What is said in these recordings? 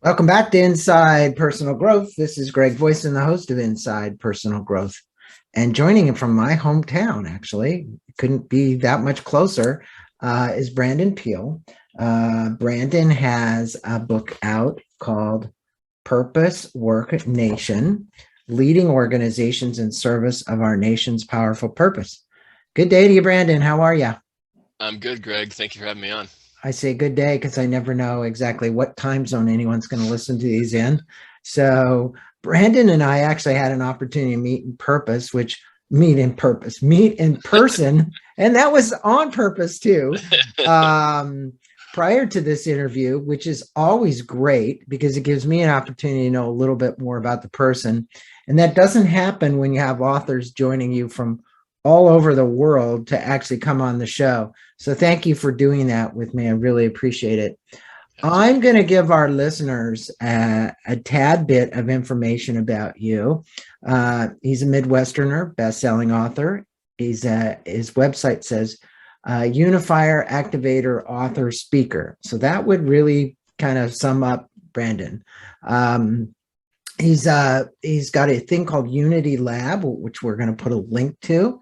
Welcome back to Inside Personal Growth. This is Greg Voisen, the host of Inside Personal Growth. And joining him from my hometown, actually, couldn't be that much closer, is Brandon Peele. Brandon has a book out called Purpose Work Nation, Leading Organizations in Service of Our Nation's Powerful Purpose. Good day to you, Brandon. How are you? I'm good, Greg. Thank you for having me on. I say good day because I never know exactly what time zone anyone's going to listen to these in. So Brandon and I actually had an opportunity to meet in person, and that was on purpose too. Prior to this interview, which is always great because it gives me an opportunity to know a little bit more about the person. And that doesn't happen when you have authors joining you from all over the world to actually come on the show. So thank you for doing that with me. I really appreciate it. I'm going to give our listeners a tad bit of information about you. He's a Midwesterner, best-selling author. His website says unifier, activator, author, speaker. So that would really kind of sum up Brandon. He's got a thing called Unity Lab, which we're going to put a link to.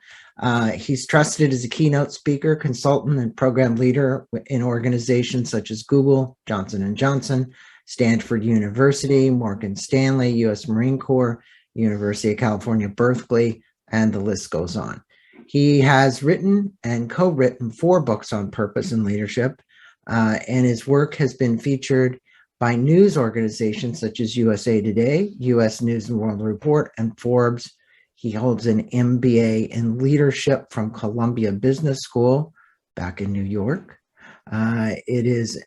He's trusted as a keynote speaker, consultant, and program leader in organizations such as Google, Johnson & Johnson, Stanford University, Morgan Stanley, U.S. Marine Corps, University of California, Berkeley, and the list goes on. He has written and co-written 4 books on purpose and leadership, and his work has been featured by news organizations such as USA Today, U.S. News and World Report, and Forbes. He holds an MBA in leadership from Columbia Business School back in New York. He is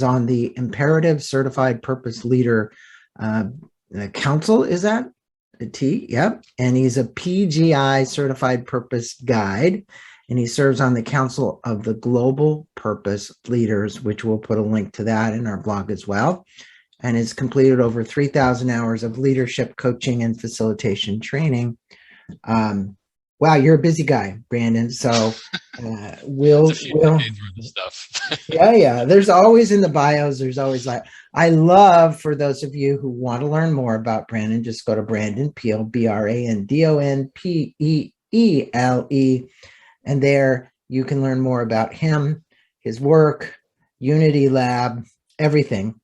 on the Imperative Certified Purpose Leader Council. Is that a T? Yep. And he's a PGI Certified Purpose Guide. And he serves on the Council of the Global Purpose Leaders, which we'll put a link to that in our blog as well, and has completed over 3,000 hours of leadership coaching and facilitation training. Wow, you're a busy guy, Brandon. So we'll Stuff. yeah. There's always in the bios. There's always like I love for those of you who want to learn more about Brandon. Just go to Brandon Peele, BrandonPeele. And there you can learn more about him, his work, Unity Lab, everything.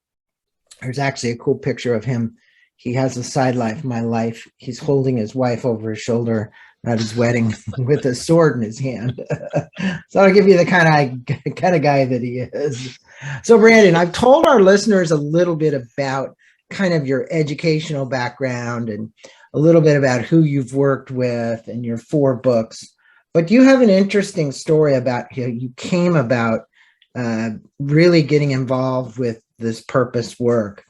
There's actually a cool picture of him. He has a side life, my life. He's holding his wife over his shoulder at his wedding with a sword in his hand. So I'll give you the kind of guy that he is. So Brandon, I've told our listeners a little bit about kind of your educational background and a little bit about who you've worked with and your 4 books. But you have an interesting story about how you came about really getting involved with this purpose work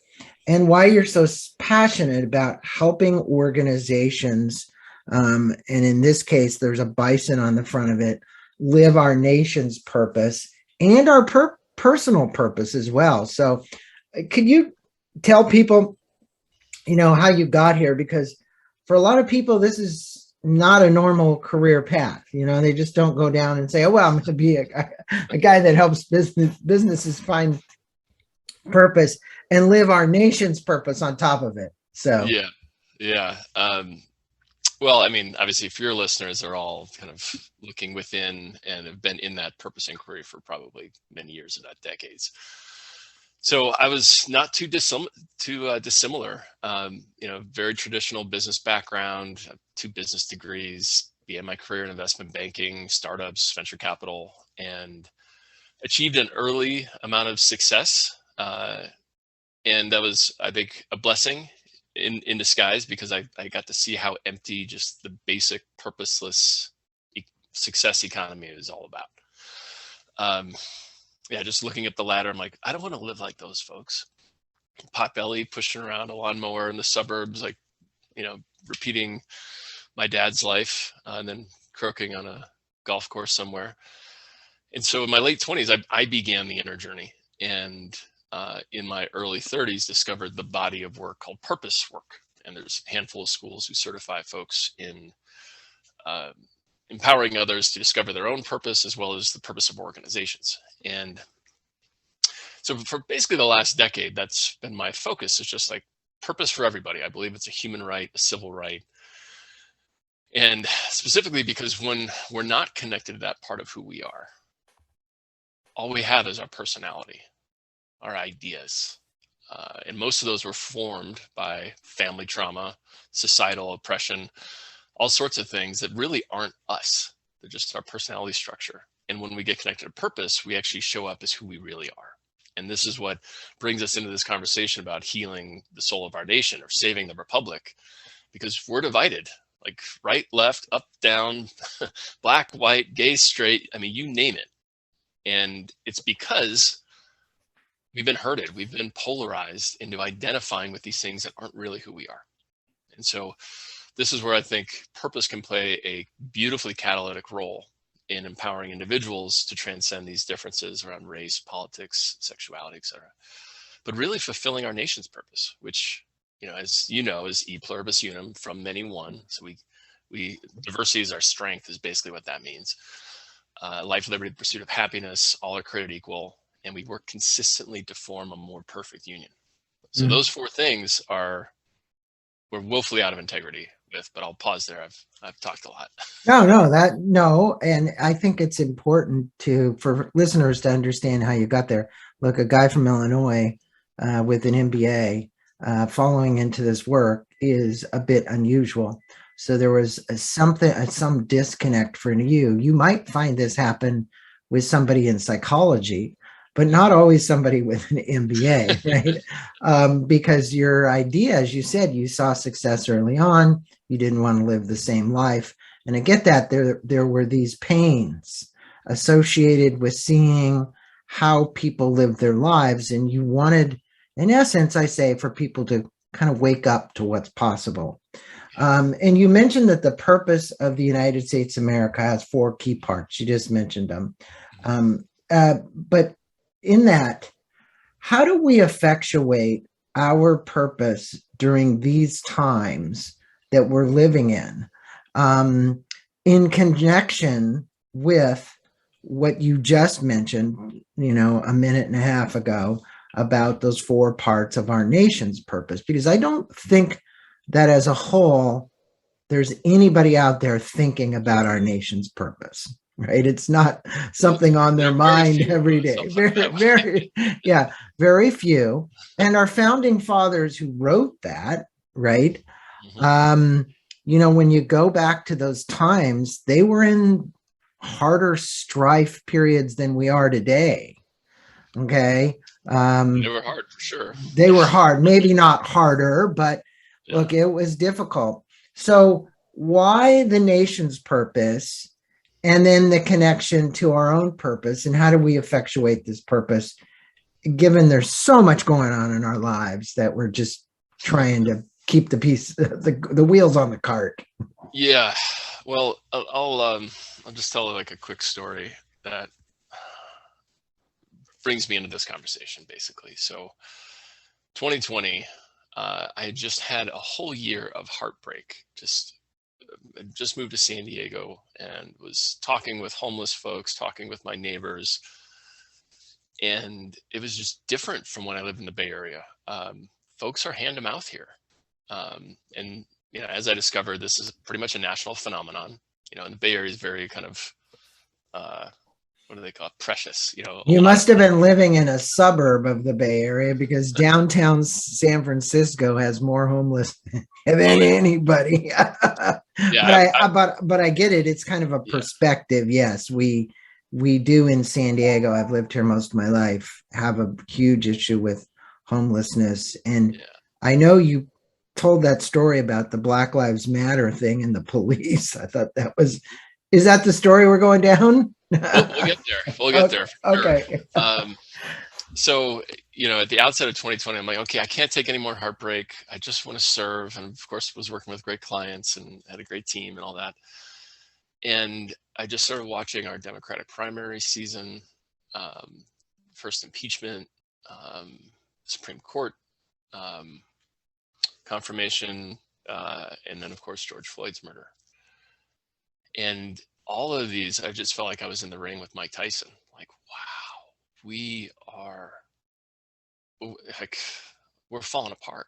and why you're so passionate about helping organizations. And in this case, there's a bison on the front of it, live our nation's purpose and our personal purpose as well. So could you tell people, how you got here? Because for a lot of people, this is not a normal career path. They just don't go down and say, oh, well, I'm going to be a guy that helps businesses find purpose and live our nation's purpose on top of it. So Yeah. Well, I mean, obviously, if your listeners are all kind of looking within and have been in that purpose inquiry for probably many years, if not decades. So I was not too dissimilar. Very traditional business background, 2 business degrees, began my career in investment banking, startups, venture capital, and achieved an early amount of success. And that was, I think, a blessing in disguise because I got to see how empty just the basic purposeless success economy is all about. Just looking at the ladder, I'm like, I don't want to live like those folks. Potbelly, pushing around a lawnmower in the suburbs, repeating my dad's life, and then croaking on a golf course somewhere. And so in my late 20s, I began the inner journey. And in my early 30s, discovered the body of work called purpose work. And there's a handful of schools who certify folks in empowering others to discover their own purpose as well as the purpose of organizations. And So for basically the last decade, that's been my focus. It's just like purpose for everybody. I believe it's a human right, a civil right. And specifically because when we're not connected to that part of who we are, all we have is our personality, our ideas. And most of those were formed by family trauma, societal oppression, all sorts of things that really aren't us. They're just our personality structure. And when we get connected to purpose, we actually show up as who we really are. And this is what brings us into this conversation about healing the soul of our nation or saving the republic, because we're divided, like right, left, up, down, black, white, gay, straight. I mean, you name it. And it's because we've been herded, we've been polarized into identifying with these things that aren't really who we are. And so this is where I think purpose can play a beautifully catalytic role in empowering individuals to transcend these differences around race, politics, sexuality, etc. But really fulfilling our nation's purpose, which, as you know, is e pluribus unum, from many one. So we diversity is our strength, is basically what that means. Life, liberty, the pursuit of happiness, all are created equal, and we work consistently to form a more perfect union. So those four things we're woefully out of integrity with, but I'll pause there. I've talked a lot. No. And I think it's important for listeners to understand how you got there. Look, a guy from Illinois with an MBA following into this work is a bit unusual. So there was some disconnect for you. You might find this happen with somebody in psychology, but not always somebody with an MBA, right? Because your idea, as you said, you saw success early on. You didn't want to live the same life. And I get that there were these pains associated with seeing how people live their lives. And you wanted, in essence, I say, for people to kind of wake up to what's possible. And you mentioned that the purpose of the United States of America has four key parts. You just mentioned them. But in that, how do we effectuate our purpose during these times that we're living in connection with what you just mentioned, a minute and a half ago, about those four parts of our nation's purpose? Because I don't think that as a whole, there's anybody out there thinking about our nation's purpose, right? It's not something on their mind every day. Very few. And our founding fathers who wrote that, right? When you go back to those times, they were in harder strife periods than we are today. Okay. They were hard for sure. They were hard, maybe not harder, but look, it was difficult. So why the nation's purpose, and then the connection to our own purpose, and how do we effectuate this purpose, given there's so much going on in our lives that we're just trying to keep the wheels on the cart? Yeah, well, I'll just tell like a quick story that brings me into this conversation, basically. So 2020, I had just had a whole year of heartbreak. Just moved to San Diego and was talking with homeless folks, talking with my neighbors. And it was just different from when I lived in the Bay Area. Folks are hand to mouth here. And, as I discovered, this is pretty much a national phenomenon. And the Bay Area is very kind of, what do they call it? Precious, You must have been living in a suburb of the Bay Area, because downtown San Francisco has more homeless than anybody. But I get it. It's kind of a perspective. Yes, we do in San Diego. I've lived here most of my life, have a huge issue with homelessness. And I know you told that story about the Black Lives Matter thing and the police. I thought is that the story we're going down? We'll get there. We'll get there. Okay. Sure. So, at the outset of 2020, I'm like, okay, I can't take any more heartbreak. I just want to serve. And of course, was working with great clients and had a great team and all that. And I just started watching our Democratic primary season, first impeachment, Supreme Court confirmation, and then, of course, George Floyd's murder. And all of these, I just felt like I was in the ring with Mike Tyson. Like, wow, we are like we're falling apart.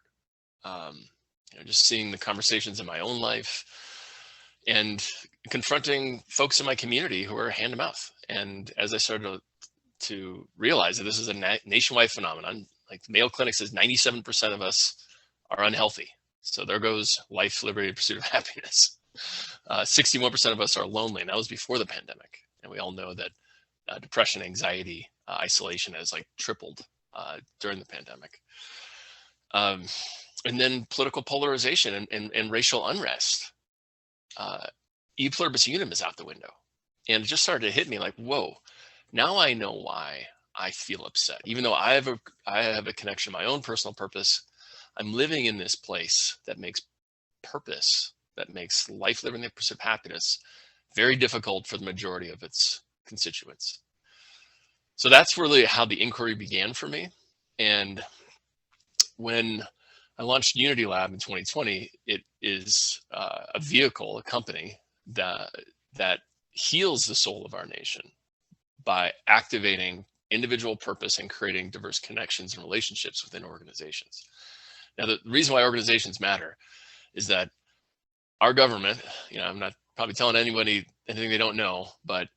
Just seeing the conversations in my own life and confronting folks in my community who are hand to mouth. And as I started to realize that this is a nationwide phenomenon, like the Mayo Clinic says 97% of us are unhealthy. So there goes life, liberty, pursuit of happiness. 61% of us are lonely, and that was before the pandemic. And we all know that depression, anxiety, isolation has like tripled during the pandemic. And then political polarization and racial unrest. E pluribus unum is out the window. And it just started to hit me like, whoa, now I know why I feel upset. Even though I have a connection to my own personal purpose, I'm living in this place that makes purpose, that makes life, living the pursuit of happiness very difficult for the majority of its constituents. So that's really how the inquiry began for me. And when I launched Unity Lab in 2020, it is a vehicle, a company that heals the soul of our nation by activating individual purpose and creating diverse connections and relationships within organizations. Now, the reason why organizations matter is that our government, I'm not probably telling anybody anything they don't know, but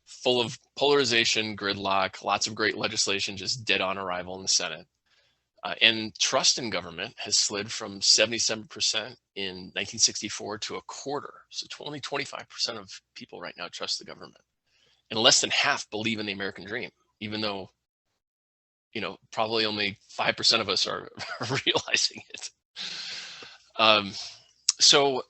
full of polarization, gridlock, lots of great legislation just dead on arrival in the Senate. And trust in government has slid from 77% in 1964 to a quarter. So only 25% of people right now trust the government. And less than half believe in the American dream, even though, probably only 5% of us are realizing it. So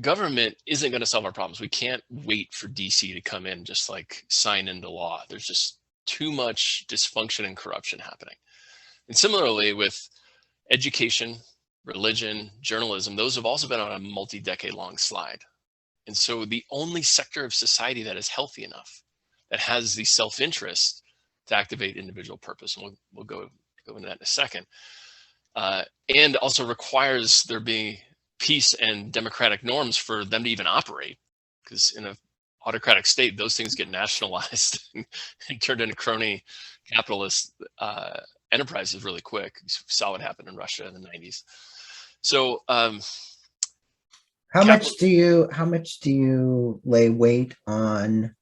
government isn't going to solve our problems. We can't wait for DC to come in, just like sign into law. There's just too much dysfunction and corruption happening. And similarly with education, religion, journalism, those have also been on a multi-decade long slide. And so the only sector of society that is healthy enough, that has the self-interest to activate individual purpose, and we'll go into that in a second, and also requires there being peace and democratic norms for them to even operate, because in an autocratic state, those things get nationalized and turned into crony capitalist enterprises really quick. You saw what happened in Russia in the 90s. So how much do you lay weight on,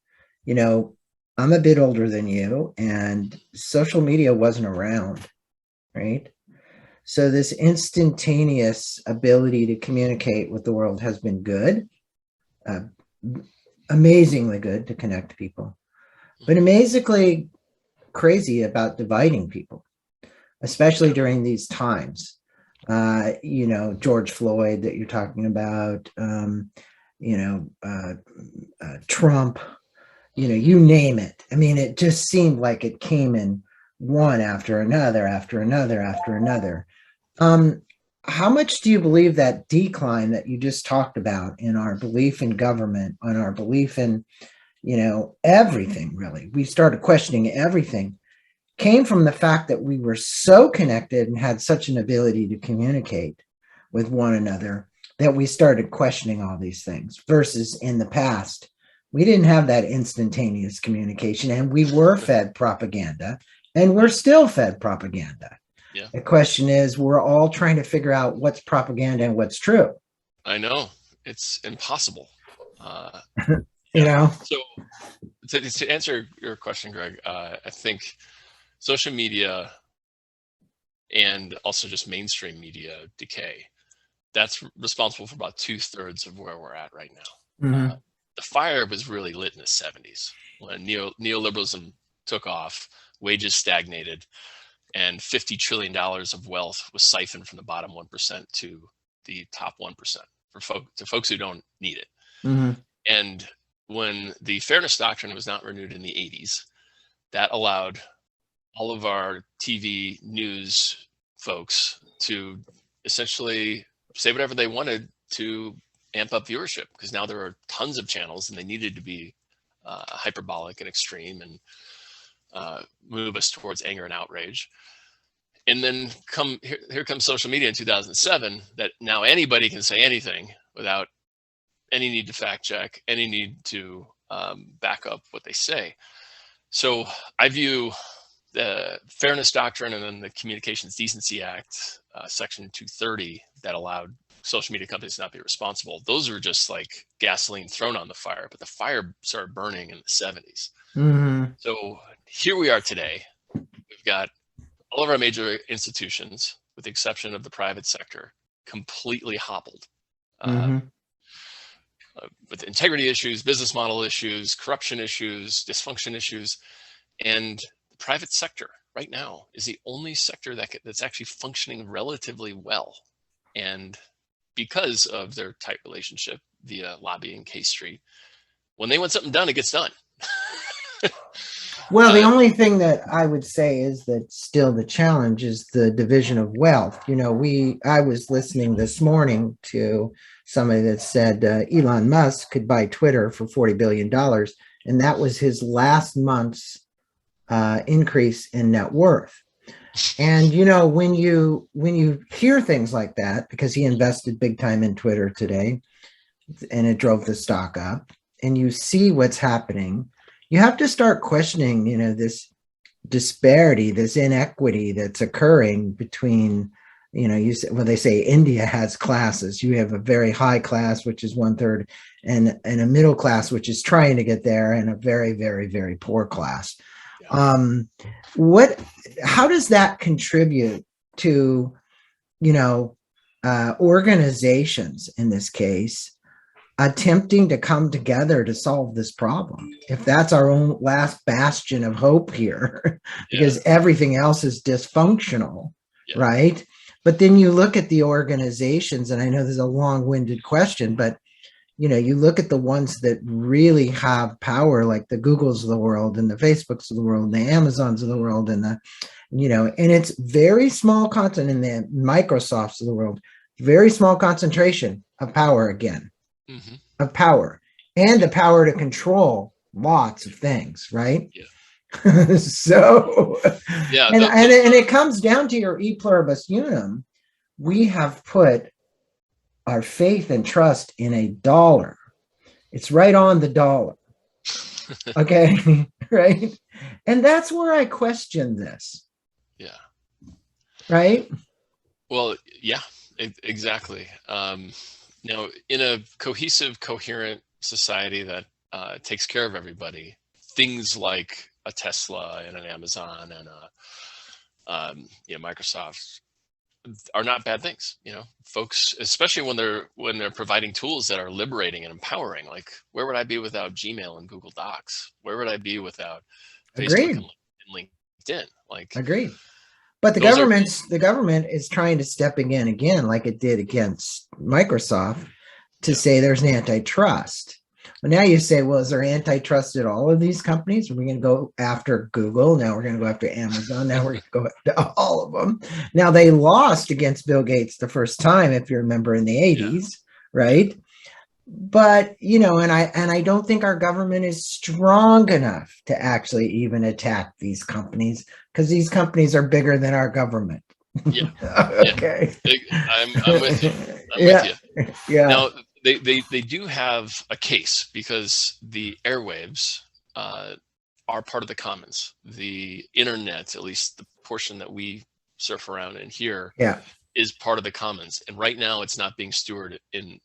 I'm a bit older than you, and social media wasn't around, right? So this instantaneous ability to communicate with the world has been good, amazingly good to connect people, but amazingly crazy about dividing people, especially during these times. George Floyd that you're talking about, Trump, you name it. I mean, it just seemed like it came in one after another, after another, after another. How much do you believe that decline that you just talked about in our belief in government, on our belief in, everything really, we started questioning everything, came from the fact that we were so connected and had such an ability to communicate with one another that we started questioning all these things, versus in the past, we didn't have that instantaneous communication, and we were fed propaganda, and we're still fed propaganda. Yeah. The question is, we're all trying to figure out what's propaganda and what's true. I know, it's impossible. So to answer your question, Greg, I think social media and also just mainstream media decay, that's responsible for about 2/3 of where we're at right now. Mm-hmm. The fire was really lit in the 70s when neoliberalism took off, wages stagnated, and $50 trillion of wealth was siphoned from the bottom 1% to the top 1% to folks who don't need it. Mm-hmm. And when the fairness doctrine was not renewed in the 80s, that allowed all of our TV news folks to essentially say whatever they wanted to amp up viewership, because now there are tons of channels and they needed to be hyperbolic and extreme and move us towards anger and outrage. And then here comes social media in 2007, that now anybody can say anything without any need to fact check, any need to back up what they say. So I view the Fairness Doctrine and then the Communications Decency Act, Section 230, that allowed social media companies to not be responsible. Those were just like gasoline thrown on the fire, but the fire started burning in the 70s. So here we are today. We've got all of our major institutions, with the exception of the private sector, completely hobbled. With integrity issues, business model issues, corruption issues, dysfunction issues. And the private sector right now is the only sector that's actually functioning relatively well. And because of their tight relationship via lobbying, K Street, when they want something done, it gets done. Well, the only thing that I would say is that still the challenge is the division of wealth. You know, I was listening this morning to somebody that said Elon Musk could buy Twitter for $40 billion. And that was his last month's increase in net worth. And, you know, when you hear things like that, because he invested big time in Twitter today and it drove the stock up, and you see what's happening, you have to start questioning, you know, this disparity, this inequity that's occurring between, you know, when they say India has classes, you have a very high class, which is 1/3, and a middle class, which is trying to get there, and a very, very, very poor class. How does that contribute to, you know, organizations in this case attempting to come together to solve this problem, if that's our own last bastion of hope here, because everything else is dysfunctional, right? But then you look at the organizations, and I know there's a long-winded question, but you know, you look at the ones that really have power, like the Googles of the world and the Facebooks of the world and the Amazons of the world, and the, you know, and it's very small content in the Microsofts of the world, very small concentration of power again. Of power, and the power to control lots of things, right? So, and it comes down to your e pluribus unum. We have put our faith and trust in a dollar. It's right on the dollar. Okay, right? And that's where I question this. Right? Well, exactly. Now, in a cohesive, coherent society that takes care of everybody, things like a Tesla and an Amazon and a Microsoft are not bad things. You know, folks, especially when they're providing tools that are liberating and empowering. Like, where would I be without Gmail and Google Docs? Where would I be without Facebook and LinkedIn? Like, agreed. But the government is trying to step in again, like it did against Microsoft, to say there's an antitrust. Well, now you say, well, is there antitrust at all of these companies? Are we going to go after Google? Now we're going to go after Amazon. Now we're going to go after all of them. Now, they lost against Bill Gates the first time, if you remember, in the 80s, right? But, you know, and I don't think our government is strong enough to actually even attack these companies, because these companies are bigger than our government. Okay. I'm with you. With you. Now, they do have a case, because the airwaves are part of the commons. The internet, at least the portion that we surf around in here, is part of the commons. And right now it's not being stewarded in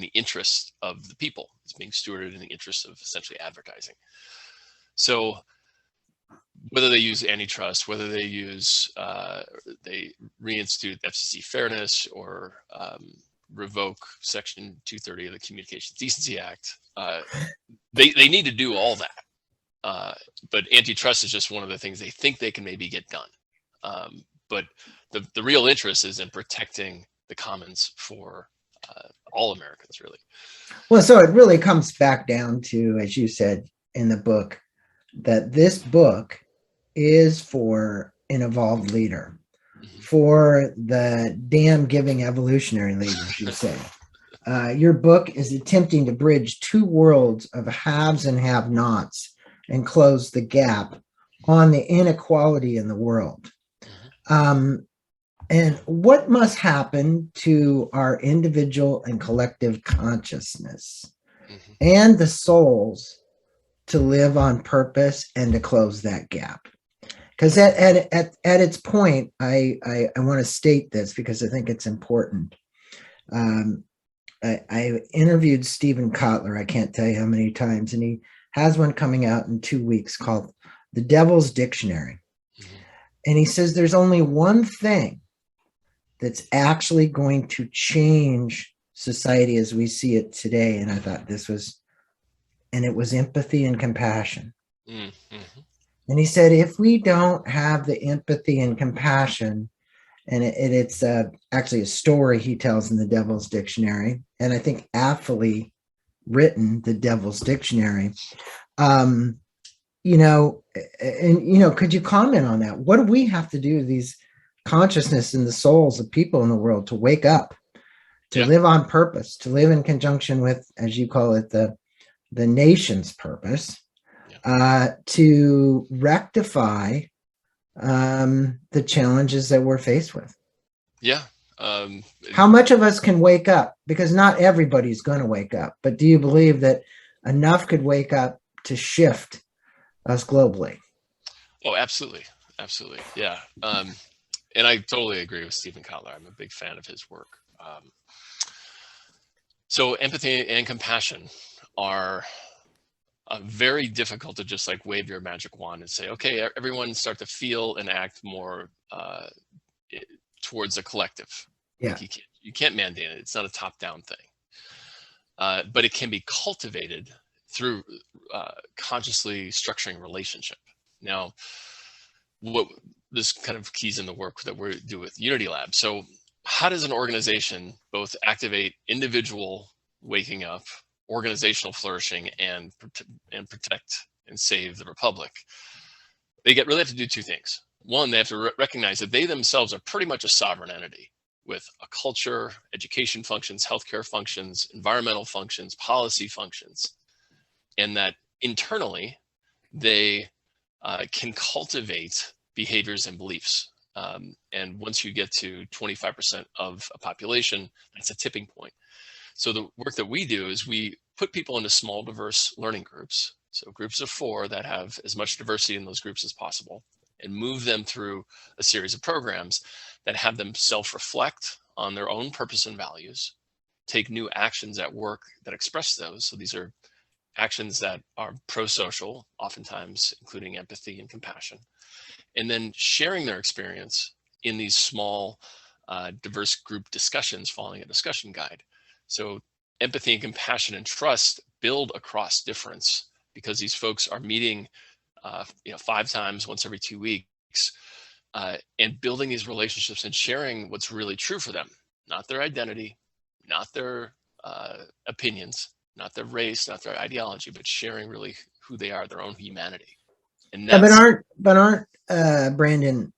the interest of the people. It's being stewarded in the interest of essentially advertising. So whether they use antitrust, whether they use they reinstitute FCC fairness, or revoke Section 230 of the Communications Decency Act, they need to do all that. But antitrust is just one of the things they think they can maybe get done. But the real interest is in protecting the commons for all Americans, really. Well, so it really comes back down to, as you said in the book, that this book is for an evolved leader, for the damn giving evolutionary leaders, you say. Your book is attempting to bridge two worlds of haves and have-nots and close the gap on the inequality in the world. And what must happen to our individual and collective consciousness and the souls to live on purpose and to close that gap? Because at its point, I want to state this because I think it's important. I interviewed Stephen Kotler, I can't tell you how many times, and he has one coming out in 2 weeks called The Devil's Dictionary. Mhm. And he says there's only one thing that's actually going to change society as we see it today. And I thought it was empathy and compassion. Mm-hmm. And he said, if we don't have the empathy and compassion, and it's actually a story he tells in the Devil's Dictionary, and I think aptly written, the Devil's Dictionary. Could you comment on that? What do we have to do, these consciousness in the souls of people in the world, to wake up, to live on purpose, to live in conjunction with, as you call it, the nation's purpose, to rectify the challenges that we're faced with? Yeah. How much of us can wake up? Because not everybody's going to wake up, but do you believe that enough could wake up to shift us globally? Oh, absolutely. Absolutely. Yeah. And I totally agree with Stephen Kotler. I'm a big fan of his work. So empathy and compassion are very difficult to just like wave your magic wand and say, okay, everyone start to feel and act more towards a collective. Yeah. Like you can't mandate it. It's not a top-down thing. But it can be cultivated through consciously structuring relationship. Now, what this kind of keys in the work that we do with Unity Lab. So how does an organization both activate individual waking up, organizational flourishing, and protect and save the republic? They really have to do two things. One, they have to recognize that they themselves are pretty much a sovereign entity with a culture, education functions, healthcare functions, environmental functions, policy functions, and that internally they can cultivate behaviors and beliefs. And once you get to 25% of a population, that's a tipping point. So the work that we do is we put people into small, diverse learning groups. So groups of 4 that have as much diversity in those groups as possible, and move them through a series of programs that have them self-reflect on their own purpose and values, take new actions at work that express those. So these are actions that are pro-social, oftentimes including empathy and compassion, and then sharing their experience in these small, diverse group discussions following a discussion guide. So empathy and compassion and trust build across difference, because these folks are meeting 5 times, once every 2 weeks, and building these relationships and sharing what's really true for them, not their identity, not their opinions, not their race, not their ideology, but sharing really who they are, their own humanity. And that's, aren't Brandon,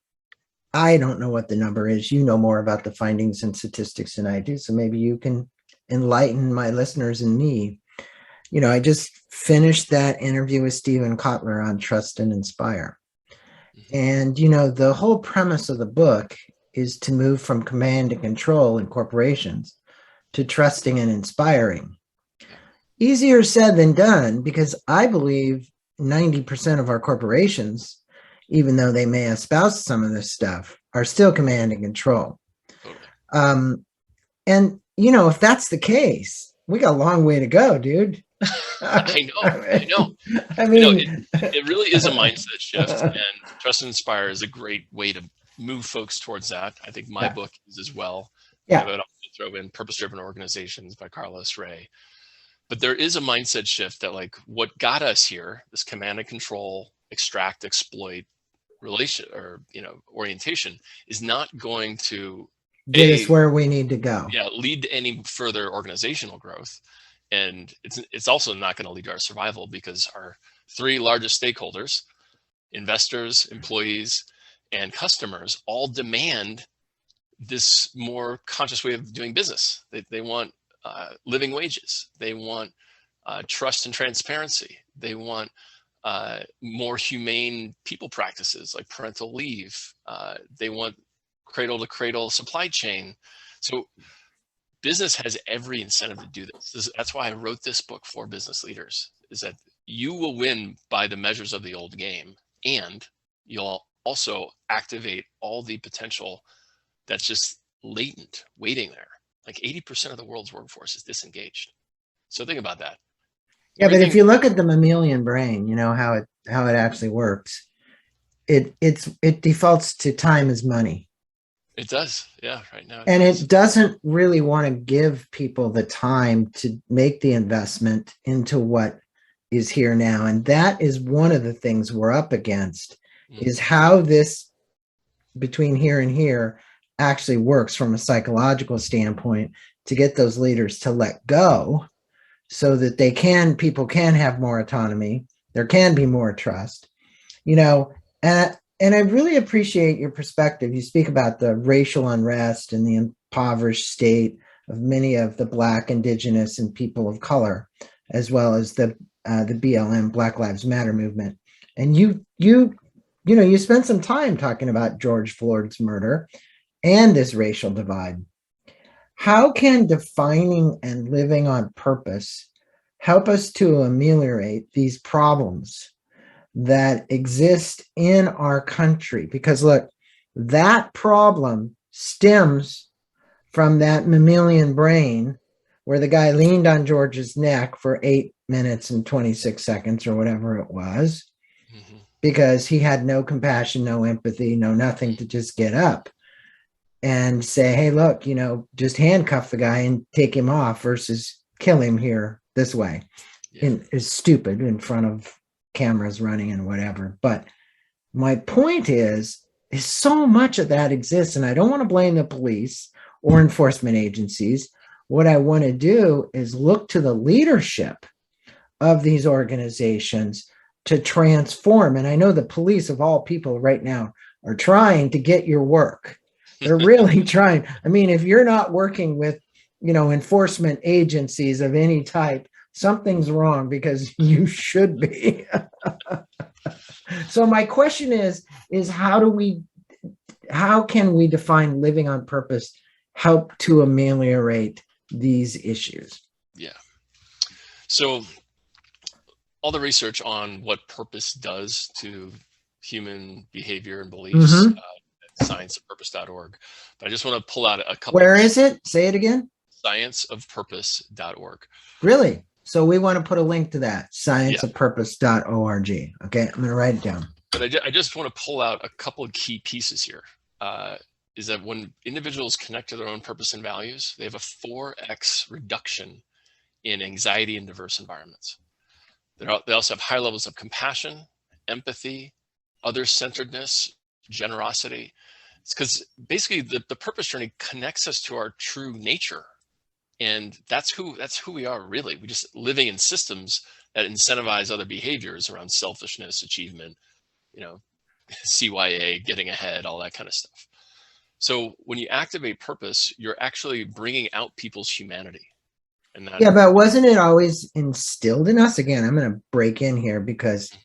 I don't know what the number is. You know more about the findings and statistics than I do, so maybe you can enlighten my listeners and me. I just finished that interview with Stephen Kotler on Trust and Inspire. And, the whole premise of the book is to move from command and control in corporations to trusting and inspiring. Easier said than done, because I believe 90% of our corporations, even though they may espouse some of this stuff, are still command and control. And, if that's the case, we got a long way to go, dude. I know. It really is a mindset shift, and Trust and Inspire is a great way to move folks towards that. I think my book is as well. I would also throw in Purpose-Driven Organizations by Carlos Ray. But there is a mindset shift that, like, what got us here, this command and control, extract, exploit orientation, is not going to get us where we need to go. Lead to any further organizational growth. And it's also not going to lead to our survival, because our 3 largest stakeholders, investors, employees, and customers, all demand this more conscious way of doing business. They want living wages. They want trust and transparency. They want more humane people practices like parental leave. They want cradle to cradle supply chain. So business has every incentive to do this. That's why I wrote this book for business leaders, is that you will win by the measures of the old game, and you'll also activate all the potential that's just latent, waiting there. Like 80% of the world's workforce is disengaged. So think about that. Yeah, but if you look at the mammalian brain, you know how it actually works. It defaults to time as money. It does, yeah, right now. And it doesn't really want to give people the time to make the investment into what is here now. And that is one of the things we're up against, is how this between here and here actually works from a psychological standpoint to get those leaders to let go so that people can have more autonomy. There can be more trust, you know, and I really appreciate your perspective. You speak about the racial unrest and the impoverished state of many of the Black, Indigenous, and people of color, as well as the BLM, Black Lives Matter movement. And you spent some time talking about George Floyd's murder and this racial divide. How can defining and living on purpose help us to ameliorate these problems that exist in our country? Because look, that problem stems from that mammalian brain where the guy leaned on George's neck for 8 minutes and 26 seconds or whatever it was, because he had no compassion, no empathy, no nothing to just get up and say, hey, look, you know, just handcuff the guy and take him off versus kill him here this way. Is stupid in front of cameras running and whatever. But my point is so much of that exists, and I don't want to blame the police or enforcement agencies. What I want to do is look to the leadership of these organizations to transform. And I know the police of all people right now are trying to get your work. They're really trying. I mean, if you're not working with, you know, enforcement agencies of any type, something's wrong, because you should be. So my question is how can we define living on purpose, help to ameliorate these issues? Yeah. So all the research on what purpose does to human behavior and beliefs, scienceofpurpose.org. But I just want to pull out a couple. Where is it? Say it again. Scienceofpurpose.org. Really? So we want to put a link to that, scienceofpurpose.org. Okay, I'm going to write it down. But I just want to pull out a couple of key pieces here. Is that when individuals connect to their own purpose and values, they have a 4x reduction in anxiety in diverse environments. They also have high levels of compassion, empathy, other-centeredness, generosity. It's because basically the purpose journey connects us to our true nature. And that's who we are, really. We're just living in systems that incentivize other behaviors around selfishness, achievement, you know, CYA, getting ahead, all that kind of stuff. So when you activate purpose, you're actually bringing out people's humanity. And yeah, but wasn't it always instilled in us? Again, I'm going to break in here because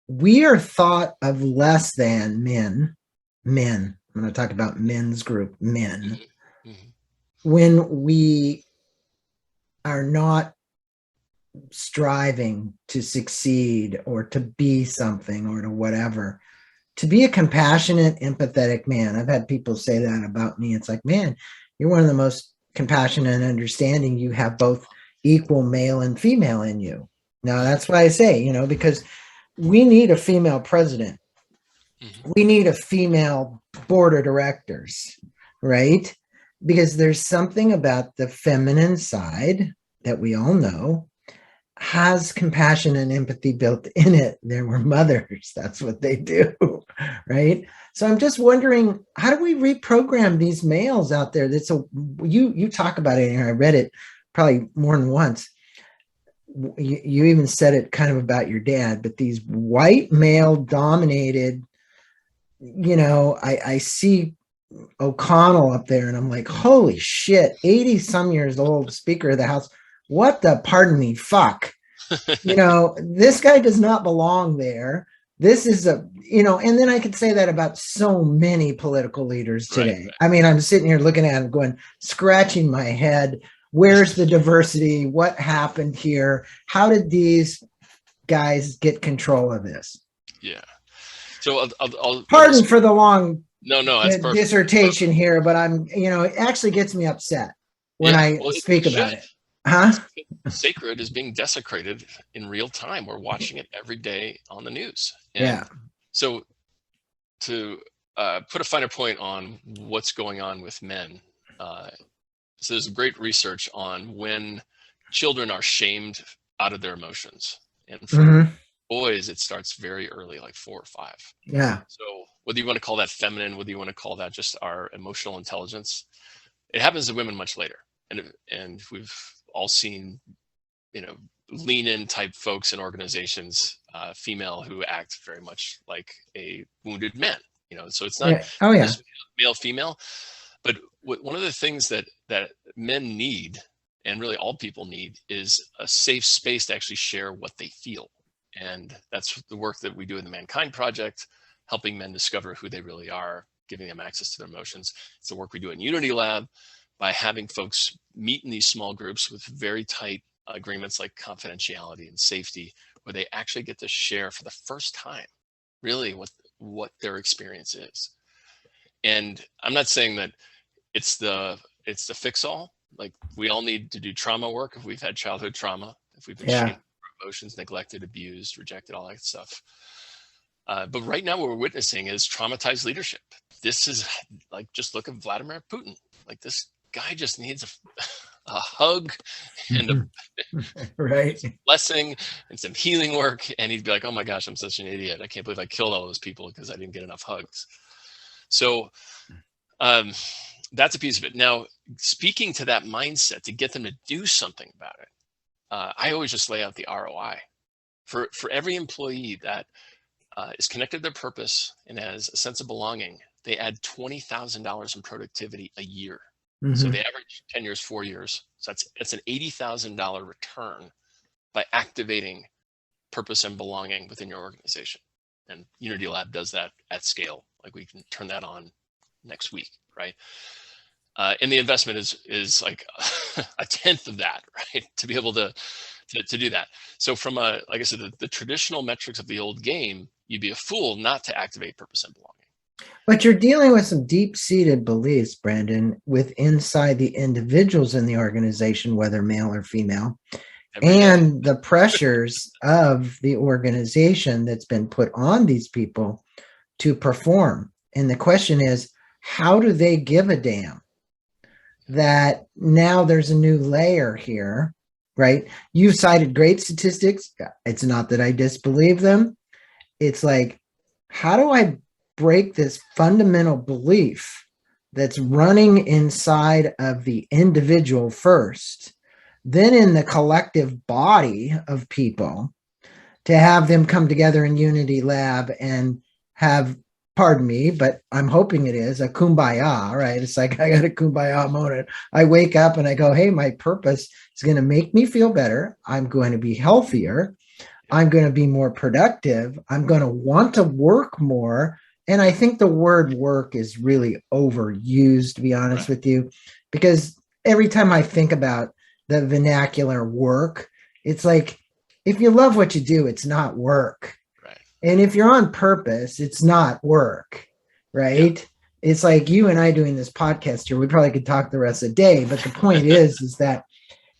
we are thought of less than men. I'm going to talk about men's group, men. When we are not striving to succeed or to be something or to whatever, to be a compassionate, empathetic man. I've had people say that about me. It's like, man, you're one of the most compassionate and understanding. You have both equal male and female in you. Now, that's why I say, you know, because we need a female president. We need a female board of directors, right? Because there's something about the feminine side that we all know has compassion and empathy built in it. There were mothers. That's what they do, right? So I'm just wondering, how do we reprogram these males out there? That's you talk about it here. I read it probably more than once. You even said it kind of about your dad, but these white male dominated, you know, I see O'Connell up there and I'm like, holy shit, 80 some years old, Speaker of the House. What the, pardon me, fuck. You know, this guy does not belong there. This is you know, and then I could say that about so many political leaders today. Right. I mean, I'm sitting here looking at him going, scratching my head. Where's the diversity? What happened here? How did these guys get control of this? Yeah. So I'll Pardon for the long no, that's perfect. dissertation here, but it actually gets me upset when I speak about it. Huh? Sacred is being desecrated in real time. We're watching it every day on the news. And so to put a finer point on what's going on with men, so there's great research on when children are shamed out of their emotions. And for boys, it starts very early, like 4 or 5. Yeah. So whether you want to call that feminine, whether you want to call that just our emotional intelligence, it happens to women much later. And we've all seen, lean in type folks in organizations, female, who act very much like a wounded man, so it's not just male, female, but one of the things that men need, and really all people need, is a safe space to actually share what they feel. And that's the work that we do in the Mankind Project, helping men discover who they really are, giving them access to their emotions. It's the work we do in Unity Lab by having folks meet in these small groups with very tight agreements like confidentiality and safety, where they actually get to share for the first time really what their experience is. And I'm not saying that it's the fix-all. Like, we all need to do trauma work if we've had childhood trauma, if we've been shamed for emotions, neglected, abused, rejected, all that stuff. But right now what we're witnessing is traumatized leadership. This is like, just look at Vladimir Putin. Like, this guy just needs a hug and a blessing and some healing work. And he'd be like, oh my gosh, I'm such an idiot. I can't believe I killed all those people because I didn't get enough hugs. So that's a piece of it. Now, speaking to that mindset to get them to do something about it, I always just lay out the ROI. For every employee that is connected to their purpose and has a sense of belonging, they add $20,000 in productivity a year. So the average 10 years, 4 years. So that's an $80,000 return by activating purpose and belonging within your organization. And Unity Lab does that at scale. Like, we can turn that on next week, right? And the investment is like a tenth of that, right? To be able to do that. So from like I said, the traditional metrics of the old game, you'd be a fool not to activate purpose and belonging. But you're dealing with some deep-seated beliefs, Brandon, with inside the individuals in the organization, whether male or female, and the pressures of the organization that's been put on these people to perform. And the question is, how do they give a damn that now there's a new layer here, right? You've cited great statistics. It's not that I disbelieve them. It's like, how do I break this fundamental belief that's running inside of the individual first, then in the collective body of people, to have them come together in Unity Lab and have, pardon me, but I'm hoping it is a kumbaya, right? It's like, I got a kumbaya moment. I wake up and I go, hey, my purpose is going to make me feel better. I'm going to be healthier. I'm going to be more productive. I'm going to want to work more. And I think the word work is really overused, to be honest with you, because every time I think about the vernacular work, it's like, if you love what you do, it's not work. Right. And if you're on purpose, it's not work, right? Yeah. It's like you and I doing this podcast here. We probably could talk the rest of the day, but the point is that,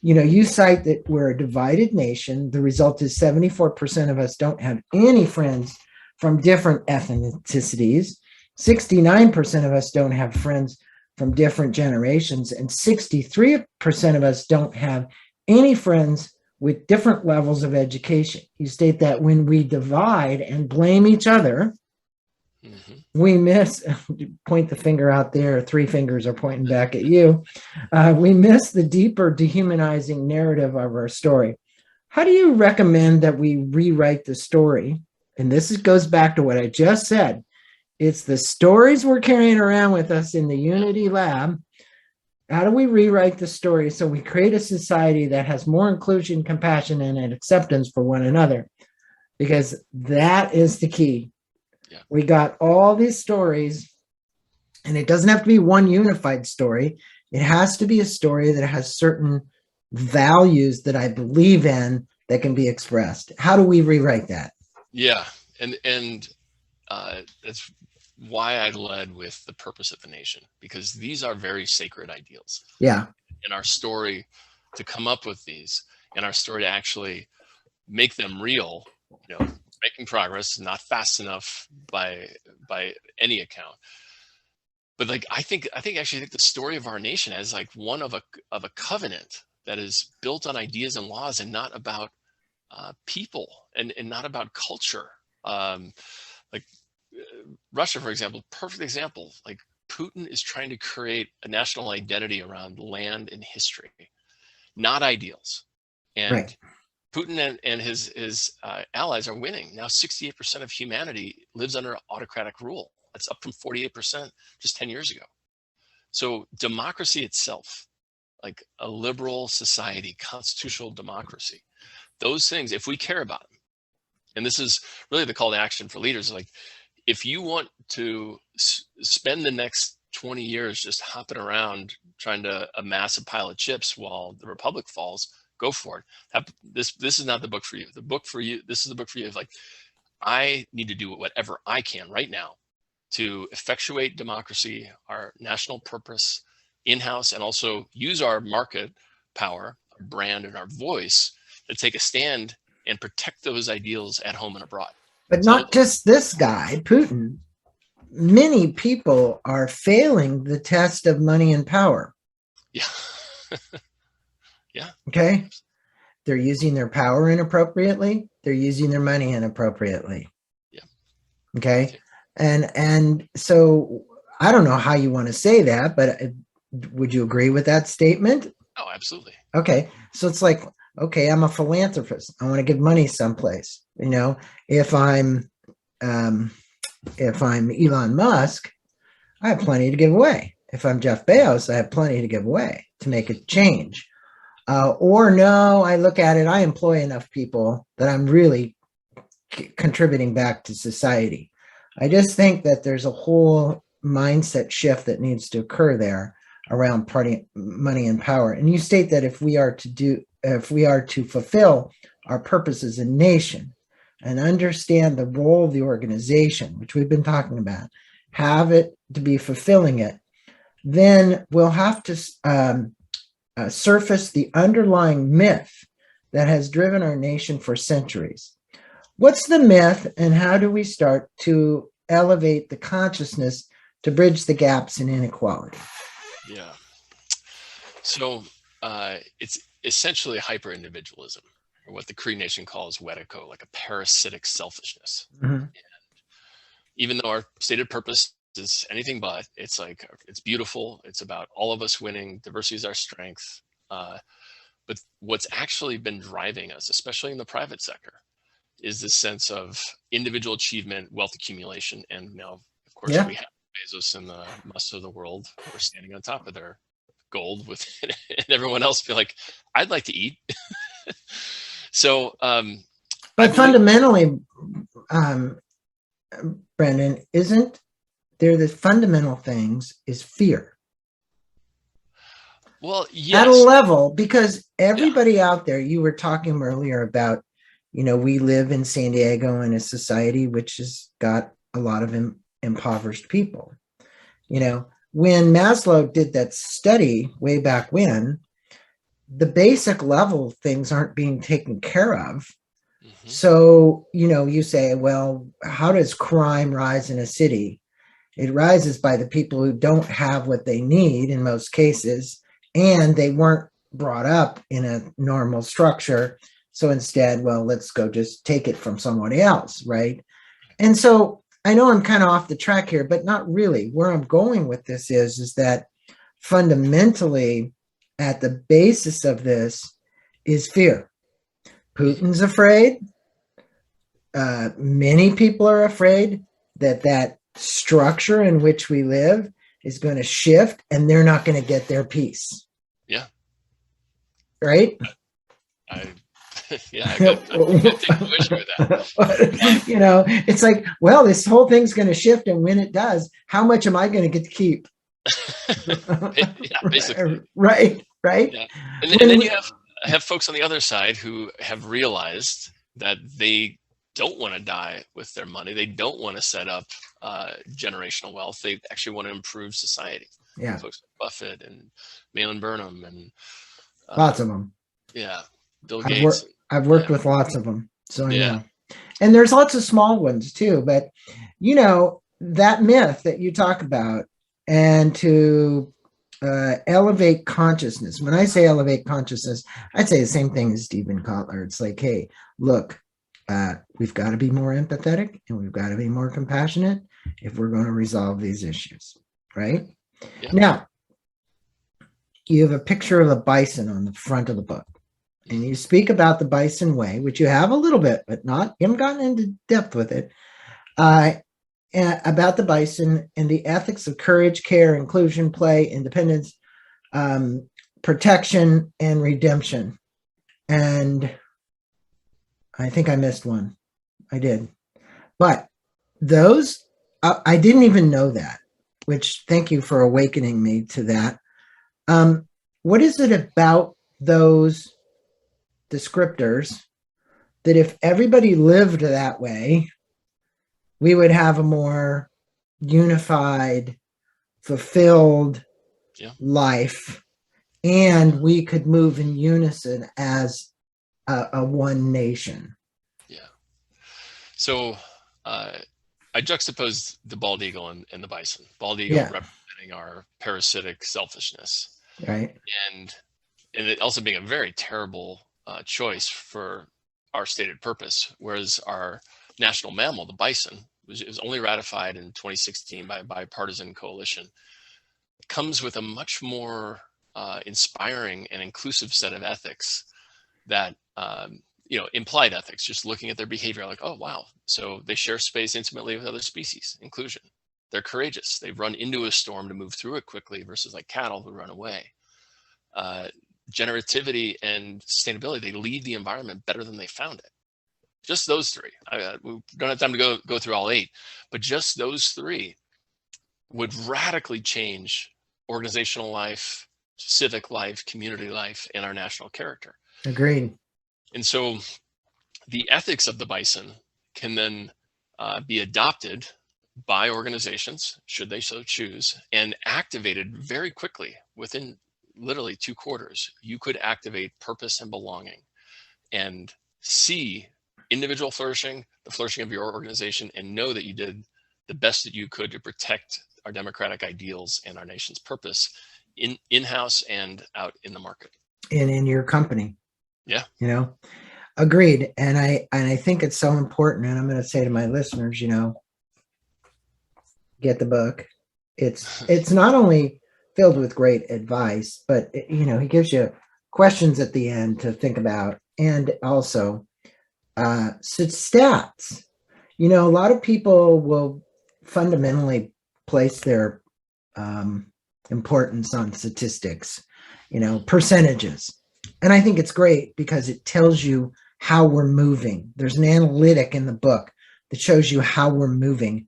you cite that we're a divided nation. The result is 74% of us don't have any friends from different ethnicities. 69% of us don't have friends from different generations, and 63% of us don't have any friends with different levels of education. You state that when we divide and blame each other, we miss, point the finger out there, 3 fingers are pointing back at you, we miss the deeper dehumanizing narrative of our story. How do you recommend that we rewrite the story? And this goes back to what I just said. It's the stories we're carrying around with us in the Unity Lab. How do we rewrite the story so we create a society that has more inclusion, compassion, and acceptance for one another? Because that is the key. Yeah. We got all these stories, and it doesn't have to be one unified story. It has to be a story that has certain values that I believe in that can be expressed. How do we rewrite that? Yeah. And that's why I led with the purpose of the nation, because these are very sacred ideals. Yeah. In our story, to come up with these, and our story to actually make them real, making progress, not fast enough by any account. But like, I actually think the story of our nation as like one of a covenant that is built on ideas and laws, and not about people, and not about culture. Like Russia, for example, perfect example. Like Putin is trying to create a national identity around land and history, not ideals. And Right. Putin and his allies are winning. Now 68% of humanity lives under autocratic rule. That's up from 48% just 10 years ago. So democracy itself, like a liberal society, constitutional democracy, those things, if we care about them, and this is really the call to action for leaders, like if you want to spend the next 20 years just hopping around trying to amass a pile of chips while the republic falls, go for it. This is not the book for you. The book for you, this is the book for you. Is like, I need to do whatever I can right now to effectuate democracy, our national purpose in-house, and also use our market power, our brand, and our voice to take a stand and protect those ideals at home and abroad. But not just this guy, Putin. Many people are failing the test of money and power. Yeah. Yeah. Okay. They're using their power inappropriately. They're using their money inappropriately. Yeah. Okay. And so I don't know how you want to say that, but would you agree with that statement? Oh, absolutely. Okay. So it's like, okay, I'm a philanthropist. I want to give money someplace. If I'm Elon Musk, I have plenty to give away. If I'm Jeff Bezos, I have plenty to give away to make a change. Or no, I look at it, I employ enough people that I'm really contributing back to society. I just think that there's a whole mindset shift that needs to occur there around money and power. And you state that if we are to fulfill our purpose as a nation and understand the role of the organization, which we've been talking about, have it to be fulfilling it, then we'll have to surface the underlying myth that has driven our nation for centuries. What's the myth, and how do we start to elevate the consciousness to bridge the gaps in inequality? Yeah. So it's essentially hyper-individualism, or what the Cree Nation calls Wetiko, like a parasitic selfishness. Mm-hmm. And even though our stated purpose is anything but, it's like, it's beautiful. It's about all of us winning. Diversity is our strength. But what's actually been driving us, especially in the private sector, is this sense of individual achievement, wealth accumulation. And now, of course, we have Bezos and the Musk of the world who are standing on top of their gold with it, and everyone else be like, I'd like to eat. So, but fundamentally, Brendan, isn't there the fundamental things is fear? Well, yes. At a level, because everybody out there, you were talking earlier about, we live in San Diego in a society which has got a lot of impoverished people. When Maslow did that study way back when, the basic level things aren't being taken care of. Mm-hmm. So, you say, well, how does crime rise in a city? It rises by the people who don't have what they need in most cases, and they weren't brought up in a normal structure. So instead, well, let's go just take it from somebody else, right? And so I know I'm kind of off the track here, but not really. Where I'm going with this is that fundamentally at the basis of this is fear. Putin's afraid. Many people are afraid that structure in which we live is going to shift and they're not going to get their piece. Yeah. Right? I got to issue with that. It's like, well, this whole thing's going to shift, and when it does, how much am I going to get to keep? Yeah, basically. Right. Yeah. And then you have folks on the other side who have realized that they don't want to die with their money. They don't want to set up generational wealth. They actually want to improve society. Yeah. Folks like Buffett and Malin Burnham and Lots of them. Yeah, Bill I've Gates. worked with lots of them, so I Yeah. know. And there's lots of small ones too, but that myth that you talk about, and to elevate consciousness. When I say elevate consciousness, I'd say the same thing as Stephen Kotler. It's like, hey, look, we've got to be more empathetic and we've got to be more compassionate if we're going to resolve these issues, right? Yeah. Now, you have a picture of a bison on the front of the book, and you speak about the Bison way, which you have a little bit, but you haven't gotten into depth with it, about the bison and the ethics of courage, care, inclusion, play, independence, protection, and redemption. And I think I missed one. I did. But those, I didn't even know that, which thank you for awakening me to that. What is it about those descriptors that if everybody lived that way, we would have a more unified, fulfilled life, and we could move in unison as a one nation? Yeah. So I juxtaposed the bald eagle and the bison. Bald eagle representing our parasitic selfishness, right? And it also being a very terrible choice for our stated purpose, whereas our national mammal, the bison, was only ratified in 2016 by a bipartisan coalition, comes with a much more inspiring and inclusive set of ethics that, implied ethics, just looking at their behavior, like, oh, wow. So they share space intimately with other species, inclusion. They're courageous. They run into a storm to move through it quickly versus like cattle who run away. Generativity and sustainability, they leave the environment better than they found it. Just those three. We don't have time to go through all 8, but just those 3 would radically change organizational life, civic life, community life, and our national character. Agreed. And so the ethics of the bison can then be adopted by organizations, should they so choose, and activated very quickly. Within literally 2 quarters, you could activate purpose and belonging and see individual flourishing, the flourishing of your organization, and know that you did the best that you could to protect our democratic ideals and our nation's purpose in-house and out in the market. And in your company. Yeah. Agreed. And I think it's so important. And I'm going to say to my listeners, get the book. It's not only filled with great advice, but he gives you questions at the end to think about, and also stats. A lot of people will fundamentally place their importance on statistics, percentages. And I think it's great because it tells you how we're moving. There's an analytic in the book that shows you how we're moving.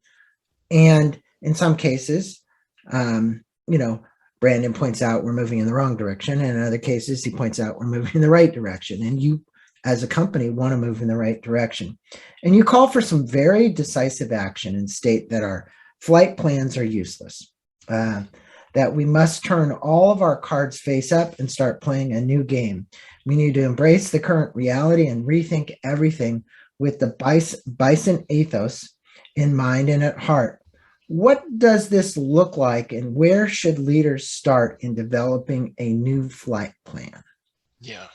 And in some cases, Brandon points out we're moving in the wrong direction. And in other cases, he points out we're moving in the right direction. And you, as a company, want to move in the right direction. And you call for some very decisive action and state that our flight plans are useless, that we must turn all of our cards face up and start playing a new game. We need to embrace the current reality and rethink everything with the Bison ethos in mind and at heart. What does this look like, and where should leaders start in developing a new flight plan? Yeah.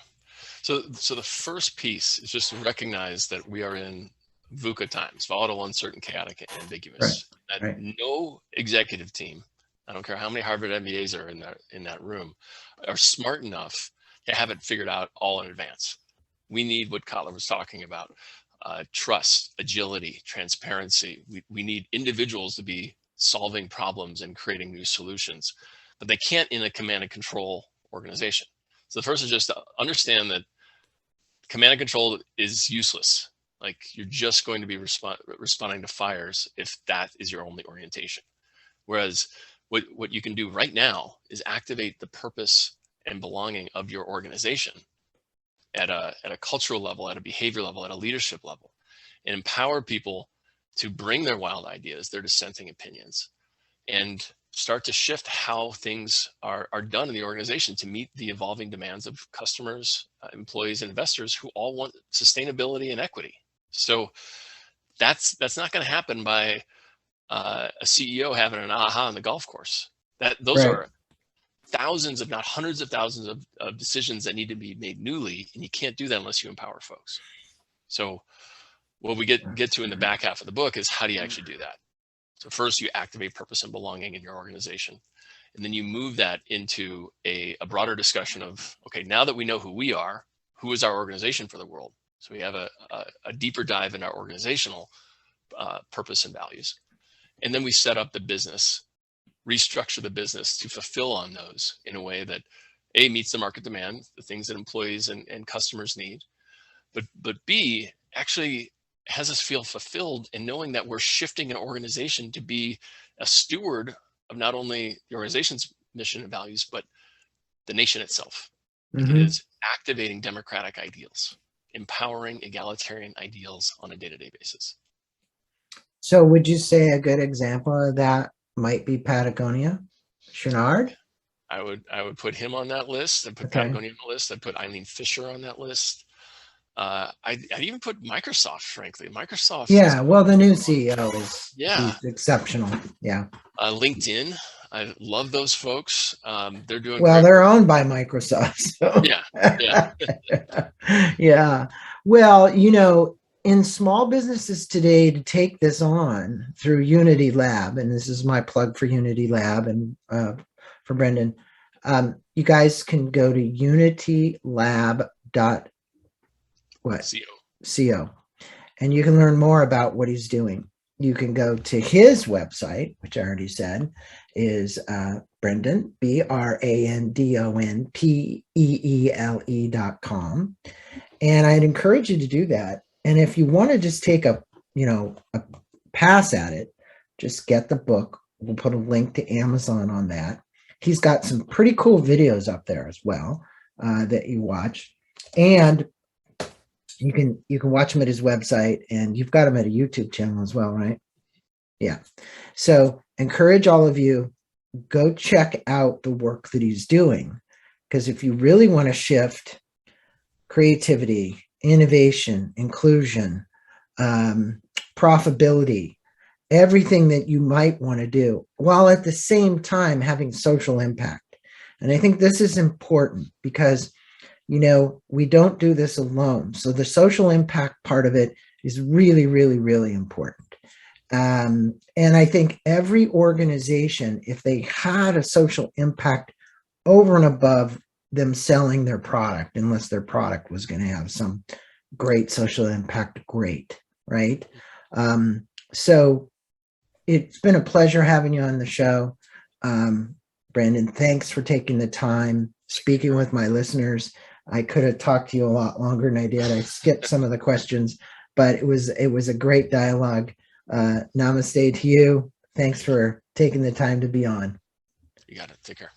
So the first piece is just to recognize that we are in VUCA times, volatile, uncertain, chaotic, and ambiguous. Right. No executive team, I don't care how many Harvard MBAs are in that room, are smart enough to have it figured out all in advance. We need what Kotler was talking about. Trust, agility, transparency. We need individuals to be solving problems and creating new solutions, but they can't in a command and control organization. So the first is just to understand that command and control is useless. Like, you're just going to be responding to fires if that is your only orientation. Whereas what you can do right now is activate the purpose and belonging of your organization at a cultural level, at a behavior level, at a leadership level. and empower people to bring their wild ideas, their dissenting opinions, and start to shift how things are done in the organization to meet the evolving demands of customers, employees, and investors who all want sustainability and equity. So that's not going to happen by a CEO having an aha on the golf course. Those Right. are thousands, if not hundreds of thousands of decisions that need to be made newly, and you can't do that unless you empower folks. So what we get to in the back half of the book is how do you actually do that? So first you activate purpose and belonging in your organization, and then you move that into a broader discussion of, okay, now that we know who we are, who is our organization for the world? So we have a deeper dive in our organizational purpose and values. And then we set up the business, restructure the business to fulfill on those in a way that A, meets the market demand, the things that employees and customers need, but B, actually has us feel fulfilled in knowing that we're shifting an organization to be a steward of not only the organization's mission and values, but the nation itself. Mhm. It is activating democratic ideals, empowering egalitarian ideals on a day-to-day basis. So would you say a good example of that might be Patagonia? Chouinard? I would put him on that list. I'd put Okay. Patagonia on the list. I'd put Eileen Fisher on that list. I'd even put Microsoft, frankly. Microsoft. Yeah, well, the new CEO is Yeah. he's exceptional. Yeah. LinkedIn. I love those folks. They're doing Well, great they're work. owned by Microsoft. So. Yeah. Yeah. Well, you know, in small businesses today, to take this on through Unity Lab, and this is my plug for Unity Lab and for Brendan, you guys can go to unitylab.co, and you can learn more about what he's doing. You can go to his website, which I already said is Brendan, BRANDONPEELE.com. And I'd encourage you to do that. And if you want to just take a pass at it, just get the book. We'll put a link to Amazon on that. He's got some pretty cool videos up there as well that you watch. And you can watch him at his website, and you've got him at a YouTube channel as well, right? Yeah. So encourage all of you, go check out the work that he's doing, because if you really want to shift creativity, innovation, inclusion, profitability, everything that you might want to do, while at the same time having social impact. And I think this is important because, you know, we don't do this alone. So the social impact part of it is really, really, really important. And I think every organization, if they had a social impact over and above them selling their product, unless their product was going to have some great social impact, great, right? So it's been a pleasure having you on the show. Brandon, thanks for taking the time speaking with my listeners. I could have talked to you a lot longer than I did. I skipped some of the questions, but it was a great dialogue. Namaste to you. Thanks for taking the time to be on. You got it. Take care.